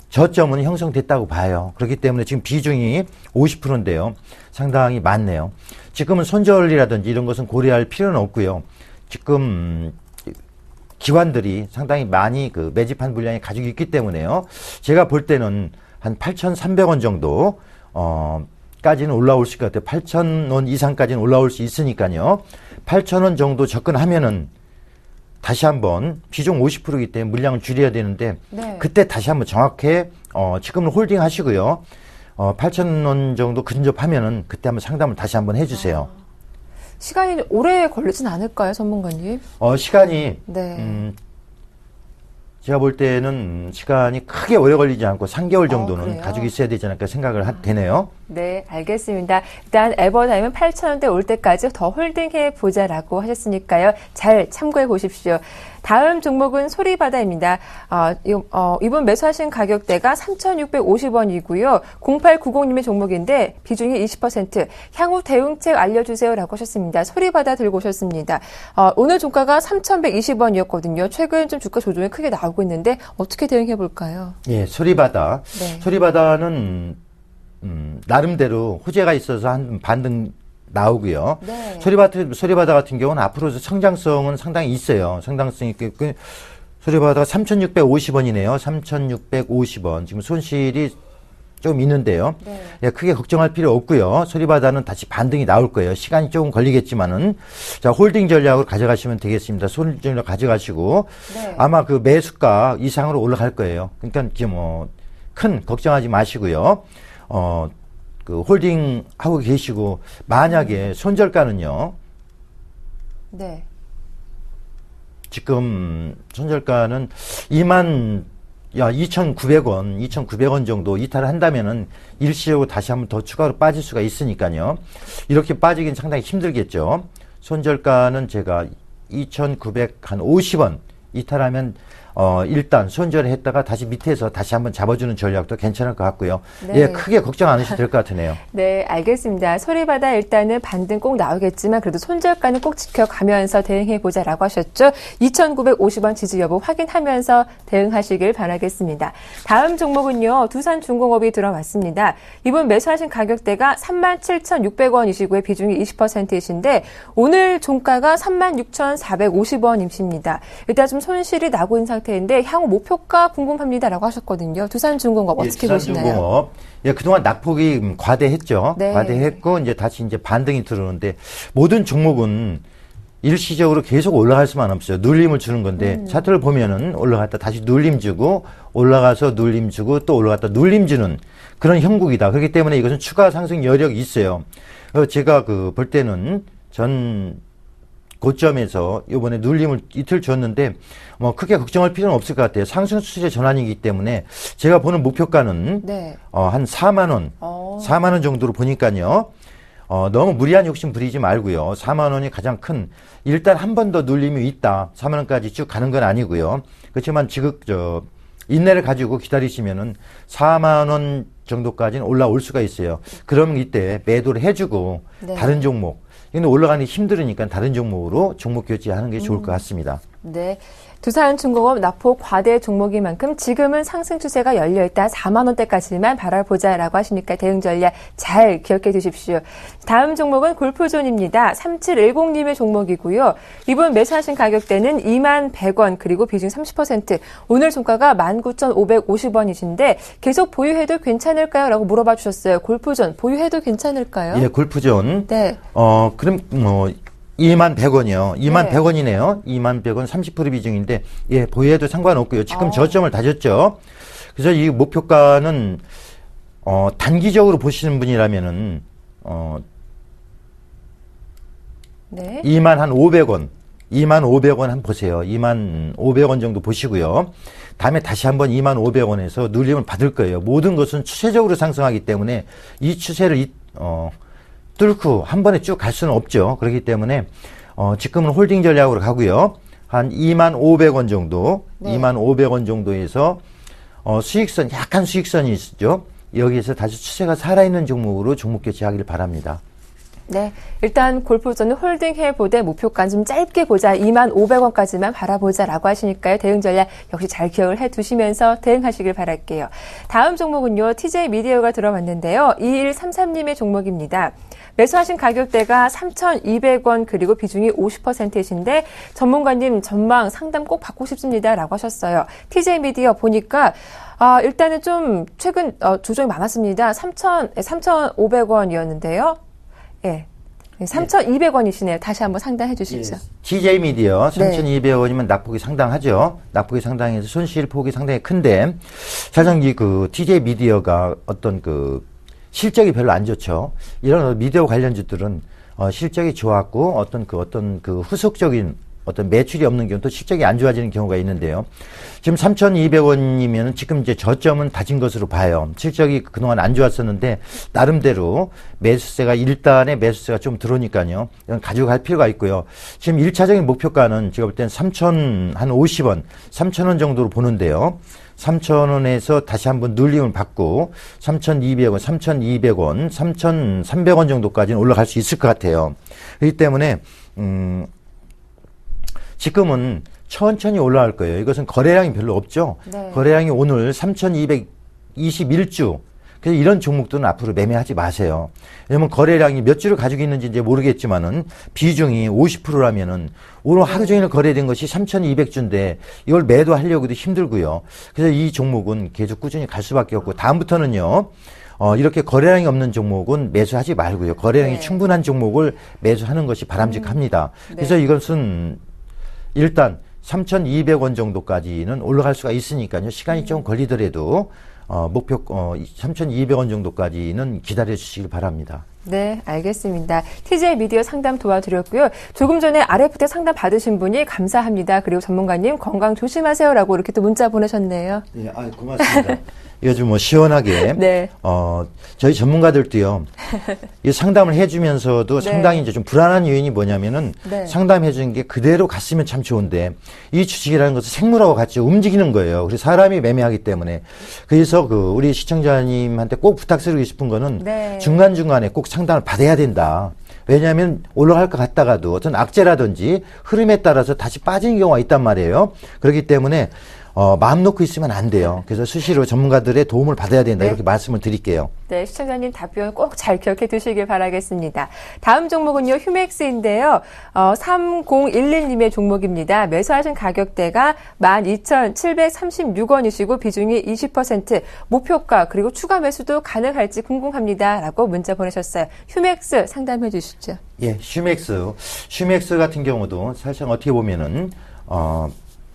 저점은 형성됐다고 봐요. 그렇기 때문에 지금 비중이 50%인데요. 상당히 많네요. 지금은 손절이라든지 이런 것은 고려할 필요는 없고요. 지금 기관들이 상당히 많이 매집한 물량이 가지고 있기 때문에요. 제가 볼 때는 한 8,300원 정도 까지는 올라올 수 있을 것 같아요. 8,000원 이상까지는 올라올 수 있으니까요. 8,000원 정도 접근하면은 다시 한번 비중 50%이기 때문에 물량을 줄여야 되는데 네. 그때 다시 한번 정확하게 지금은 홀딩 하시고요. 8,000원 정도 근접하면은 그때 한번 상담을 다시 한번 해주세요. 시간이 오래 걸리진 않을까요, 전문가님? 시간이 네. 제가 볼 때는 시간이 크게 오래 걸리지 않고 3개월 정도는 그래요? 가지고 있어야 되지 않을까 생각을 되네요. 네, 알겠습니다. 일단 에버타임은 8,000원대 올 때까지 더 홀딩해 보자라고 하셨으니까요. 잘 참고해 보십시오. 다음 종목은 소리바다입니다. 이번 매수하신 가격대가 3,650원이고요. 0890님의 종목인데 비중이 20%. 향후 대응책 알려주세요라고 하셨습니다. 소리바다 들고 오셨습니다. 오늘 종가가 3,120원이었거든요. 최근 좀 주가 조정이 크게 나오고 있는데 어떻게 대응해 볼까요? 예, 소리바다. 네. 소리바다는 나름대로 호재가 있어서 한 반등 나오고요. 네. 소리바다 같은 경우는 앞으로도 성장성은 상당히 있어요. 상당성이 있고 소리바다가 3,650원이네요. 3,650원. 지금 손실이 좀 있는데요. 네. 예, 크게 걱정할 필요 없고요. 소리바다는 다시 반등이 나올 거예요. 시간이 조금 걸리겠지만은 자, 홀딩 전략으로 가져가시면 되겠습니다. 홀딩 전략 가져가시고 네. 아마 매수가 이상으로 올라갈 거예요. 그러니까 지금 큰 걱정하지 마시고요. 홀딩 하고 계시고 만약에 손절가는요. 네. 지금 손절가는 2,900원 정도 이탈을 한다면은 일시적으로 다시 한번 더 추가로 빠질 수가 있으니까요. 이렇게 빠지긴 상당히 힘들겠죠. 손절가는 제가 2,950원 이탈하면 일단 손절을 했다가 다시 밑에서 다시 한번 잡아주는 전략도 괜찮을 것 같고요. 네. 예, 크게 걱정 안 하셔도 될 것 같으네요. 네, 알겠습니다. 소리바다 일단은 반등 꼭 나오겠지만 그래도 손절가는 꼭 지켜가면서 대응해보자라고 하셨죠. 2,950원 지지 여부 확인하면서 대응하시길 바라겠습니다. 다음 종목은요. 두산중공업이 들어왔습니다. 이번 매수하신 가격대가 37,600원이시고요. 비중이 20%이신데 오늘 종가가 36,450원이십니다. 일단 좀 손실이 나고 있는 상태인데 향후 목표가 궁금합니다라고 하셨거든요. 두산중공업 어떻게 보시나요? 두산중공업. 예, 그동안 낙폭이 과대했죠. 네. 과대했고 이제 다시 이제 반등이 들어오는데 모든 종목은 일시적으로 계속 올라갈 수만 없어요. 눌림을 주는 건데 차트를 보면은 올라갔다 다시 눌림 주고 올라가서 눌림 주고 또 올라갔다 눌림 주는 그런 형국이다. 그렇기 때문에 이것은 추가 상승 여력이 있어요. 제가 볼 때는 전 고점에서 이번에 눌림을 이틀 줬는데 뭐 크게 걱정할 필요는 없을 것 같아요. 상승 추세 전환이기 때문에 제가 보는 목표가는 네. 한 4만 원, 4만 원 정도로 보니까요. 너무 무리한 욕심 부리지 말고요. 4만 원이 가장 큰 일단 한 번 더 눌림이 있다. 4만 원까지 쭉 가는 건 아니고요. 그렇지만 지금 인내를 가지고 기다리시면은 4만 원 정도까지는 올라올 수가 있어요. 그러면 이때 매도를 해주고 네. 다른 종목 근데 올라가기 힘들으니까 다른 종목으로 종목 교체하는 게 좋을 것 같습니다. 네. 두산중공업 낙폭 과대 종목인 만큼 지금은 상승 추세가 열려있다. 4만 원대까지만 바라보자라고 하시니까 대응 전략 잘 기억해 두십시오. 다음 종목은 골프존입니다. 3710님의 종목이고요. 이번 매수하신 가격대는 2만 100원 그리고 비중 30%. 오늘 종가가 19,550원이신데 계속 보유해도 괜찮을까요? 라고 물어봐 주셨어요. 골프존 보유해도 괜찮을까요? 예, 골프존. 네. 그럼 2만 100원이요. 2만 네. 100원이네요. 2만 100원 30% 비중인데, 예, 보유해도 상관없고요. 지금 저점을 다졌죠. 그래서 이 목표가는, 단기적으로 보시는 분이라면은, 네. 2만 한 500원, 2만 500원 한번 보세요. 2만 500원 정도 보시고요. 다음에 다시 한번 2만 500원에서 눌림을 받을 거예요. 모든 것은 추세적으로 상승하기 때문에 이 추세를, 뚫고 한 번에 쭉 갈 수는 없죠. 그렇기 때문에 지금은 홀딩 전략으로 가고요. 한 2만 500원 정도, 네. 2만 500원 정도에서 수익선, 약간 수익선이 있죠. 여기에서 다시 추세가 살아있는 종목으로 종목 교체하기를 바랍니다. 네. 일단 골프존은 홀딩해보되 목표가는 좀 짧게 보자. 2만 500원까지만 바라보자라고 하시니까요. 대응 전략 역시 잘 기억을 해두시면서 대응하시길 바랄게요. 다음 종목은요. TJ 미디어가 들어왔는데요. 2133님의 종목입니다. 매수하신 가격대가 3,200원 그리고 비중이 50%이신데 전문가님 전망 상담 꼭 받고 싶습니다라고 하셨어요. TJ 미디어 보니까 일단은 좀 최근 조정이 많았습니다. 3,500원이었는데요. 예. 3,200원이시네요. 다시 한번 상담해 주시죠. TJ 미디어 네. 3,200원이면 낙폭이 상당하죠. 낙폭이 상당해서 손실 폭이 상당히 큰데 사실 TJ 미디어가 어떤 실적이 별로 안 좋죠. 이런 미디어 관련주들은 실적이 좋았고 어떤 후속적인 어떤 매출이 없는 경우 또 실적이 안 좋아지는 경우가 있는데요. 지금 3,200원이면 지금 이제 저점은 다진 것으로 봐요. 실적이 그동안 안 좋았었는데 나름대로 일단의 매수세가 좀 들어오니까요. 이건 가지고 갈 필요가 있고요. 지금 1차적인 목표가는 제가 볼 땐 3,050원, 3,000원 정도로 보는데요. 3,000원에서 다시 한번 눌림을 받고 3,200원, 3,200원, 3,300원 정도까지는 올라갈 수 있을 것 같아요. 그렇기 때문에 지금은 천천히 올라갈 거예요. 이것은 거래량이 별로 없죠. 네. 거래량이 오늘 3,221주. 그래서 이런 종목들은 앞으로 매매하지 마세요. 왜냐면 거래량이 몇 주를 가지고 있는지 이제 모르겠지만은 비중이 50%라면은 오늘 하루 종일 거래된 것이 3,200주인데 이걸 매도하려고도 힘들고요. 그래서 이 종목은 계속 꾸준히 갈 수밖에 없고 다음부터는요. 이렇게 거래량이 없는 종목은 매수하지 말고요. 거래량이 네. 충분한 종목을 매수하는 것이 바람직합니다. 네. 그래서 이것은 일단 3,200원 정도까지는 올라갈 수가 있으니까요. 시간이 좀 걸리더라도 목표 3,200원 정도까지는 기다려 주시길 바랍니다. 네, 알겠습니다. TJ 미디어 상담 도와드렸고요. 조금 전에 RFT 상담 받으신 분이 감사합니다. 그리고 전문가님 건강 조심하세요라고 이렇게 또 문자 보내셨네요. 예, 고맙습니다. 요즘 뭐 시원하게 네. 저희 전문가들도요. 이 상담을 해주면서도 네. 상당히 이제 좀 불안한 요인이 뭐냐면은 네. 상담해주는 게 그대로 갔으면 참 좋은데 이 주식이라는 것은 생물하고 같이 움직이는 거예요. 그래서 사람이 매매하기 때문에 그래서 우리 시청자님한테 꼭 부탁드리고 싶은 거는 네. 중간중간에 꼭 상담을 받아야 된다. 왜냐하면 올라갈 것 같다가도 어떤 악재라든지 흐름에 따라서 다시 빠지는 경우가 있단 말이에요. 그렇기 때문에 마음 놓고 있으면 안 돼요. 그래서 수시로 전문가들의 도움을 받아야 된다. 네. 이렇게 말씀을 드릴게요. 네, 시청자님 답변 꼭 잘 기억해 두시길 바라겠습니다. 다음 종목은요, 휴맥스인데요. 3011님의 종목입니다. 매수하신 가격대가 12,736원이시고 비중이 20%, 목표가 그리고 추가 매수도 가능할지 궁금합니다. 라고 문자 보내셨어요. 휴맥스 상담해 주시죠. 예, 슈맥스 같은 경우도 사실 어떻게 보면은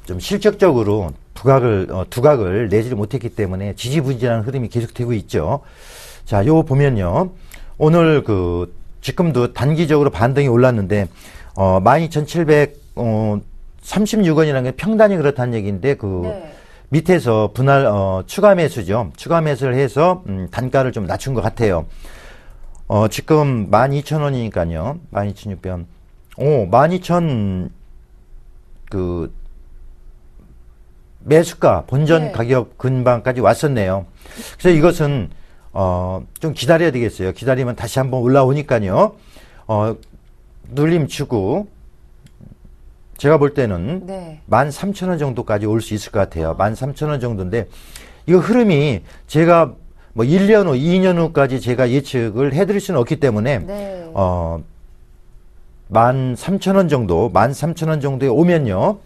좀 실적적으로 두각을 내지를 못했기 때문에 지지부진한 흐름이 계속되고 있죠. 자, 요거 보면요. 오늘 지금도 단기적으로 반등이 올랐는데, 12,736원이라는 게 평단이 그렇다는 얘기인데, 네. 밑에서 추가 매수죠. 추가 매수를 해서, 단가를 좀 낮춘 것 같아요. 지금 12,000원이니까요. 12,600원. 12,000, 매수가 본전 네. 가격 근방까지 왔었네요. 그래서 이것은 좀 기다려야 되겠어요. 기다리면 다시 한번 올라오니까요. 눌림 주고 제가 볼 때는 네. 13,000원 정도까지 올 수 있을 것 같아요. 13,000원 정도인데 이 흐름이 제가 뭐 1년 후, 2년 후까지 제가 예측을 해드릴 수는 없기 때문에 네. 13,000원 정도에 오면요.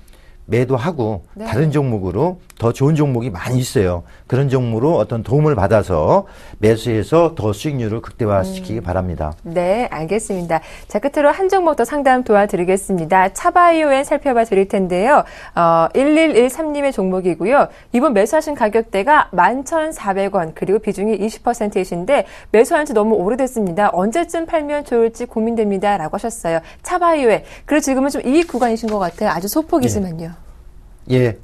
매도하고 네. 다른 종목으로 더 좋은 종목이 많이 있어요. 그런 종목으로 어떤 도움을 받아서 매수해서 더 수익률을 극대화시키기 바랍니다. 네, 알겠습니다. 자, 끝으로 한 종목 더 상담 도와드리겠습니다. 차바이오엔 살펴봐 드릴 텐데요. 1113님의 종목이고요. 이번 매수하신 가격대가 11,400원, 그리고 비중이 20%이신데 매수한 지 너무 오래됐습니다. 언제쯤 팔면 좋을지 고민됩니다. 라고 하셨어요. 차바이오엔. 그리고 지금은 좀 이익 구간이신 것 같아요. 아주 소폭이지만요. 예,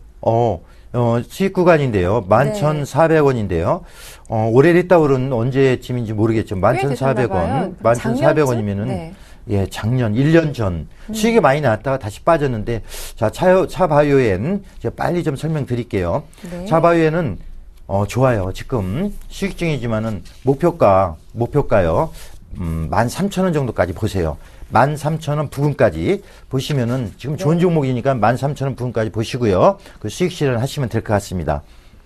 수익 구간인데요. 11,400원인데요. 오래됐다고는 언제쯤인지 모르겠죠. 11,400원. 11,400원이면은, 네. 예, 작년, 1년 전. 수익이 많이 나왔다가 다시 빠졌는데, 자, 차바이오엔, 제가 빨리 좀 설명드릴게요. 네. 차바이오엔은, 좋아요. 지금 수익 중이지만은, 목표가요. 13,000원 정도까지 보세요. 13,000원 부근까지 보시면은 지금 좋은 종목이니까 13,000원 부근까지 보시고요. 그 수익 실현하시면 될 것 같습니다.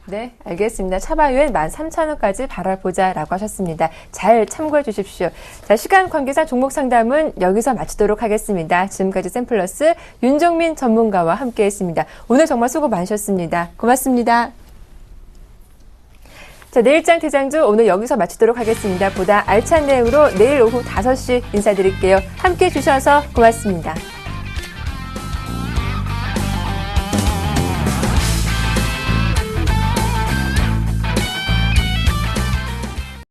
네, 알겠습니다. 차바이오엔 13,000원까지 바라보자라고 하셨습니다. 잘 참고해 주십시오. 자, 시간 관계상 종목 상담은 여기서 마치도록 하겠습니다. 지금까지 샘플러스 윤종민 전문가와 함께했습니다. 오늘 정말 수고 많으셨습니다. 고맙습니다. 자, 내일장 대장주 오늘 여기서 마치도록 하겠습니다. 보다 알찬 내용으로 내일 오후 5시 인사드릴게요. 함께해 주셔서 고맙습니다.